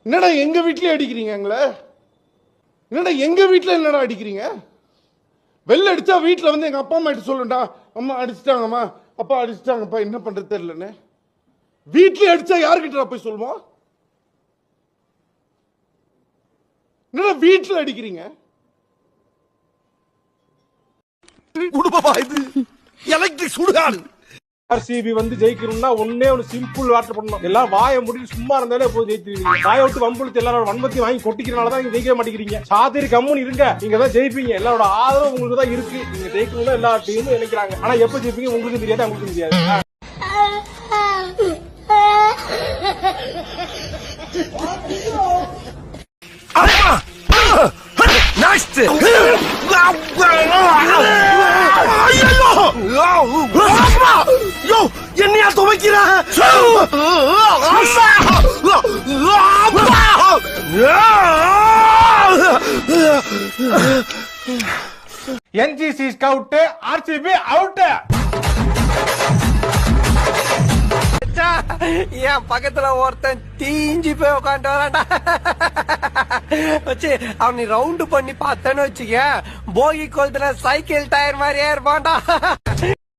என்னடா எங்க வீட்லயே அடிக்கிறீங்க எங்களை? என்னடா எங்க வீட்டுல என்னடா அடிக்கிறீங்க? வெளில அடிச்சா வீட்டுல வந்து எங்க அப்பா அம்மா கிட்ட சொல்லுண்டா, அம்மா அடிச்சிட்டாங்கம்மா, அப்பா அடிச்சிட்டாங்கப்பா, என்ன பண்றது தெரியலன்னு. வீட்டுல அடிச்சா யாருக்கிட்ட போய் சொல்லுவோம்? என்னடா வீட்டுல அடிக்கிறீங்க? இது எலக்ட்ரிக் சுடுகாடு. ஆர்சிபி வந்து ஜெயிக்கணும்னா ஒன்னே ஒரு சிம்பிள் வாட்டர் பண்ணணும். எல்லாம் வாயை முடிச்சு சும்மா இருந்தாலே போய் ஜெயிச்சிருவீங்க. வாயை விட்டு வம்புழுத்து எல்லாரோட வன்பத்தி வாங்கி கொட்டிக்கிறனாலதான் நீங்க ஜெயிக்க மாட்டேங்கிறீங்க. சாத்திரி கம்முன்னு இருங்க, நீங்க தான் ஜெயிப்பீங்க. எல்லாரோட ஆதரவு உங்களுக்கு தான் இருக்கு. நீங்க ஜெயிக்கணும்னு எல்லா டீமும் நினைக்கிறாங்க. ஆனா எப்ப ஜெயிப்பீங்க உங்களுக்கு தெரியாது, அவங்களுக்கு தெரியாது. என்னையா துவைக்கிற? NGC scout, RCB out. என் பக்கத்துல ஒருத்தன் தீஞ்சு போய் உட்காந்து வரான்டா. வச்சு அவனை ரவுண்டு பண்ணி பார்த்தேன்னு வச்சுக்க, போகி கொளுத்துல சைக்கிள் டயர் மாதிரியே இருப்பான்டா.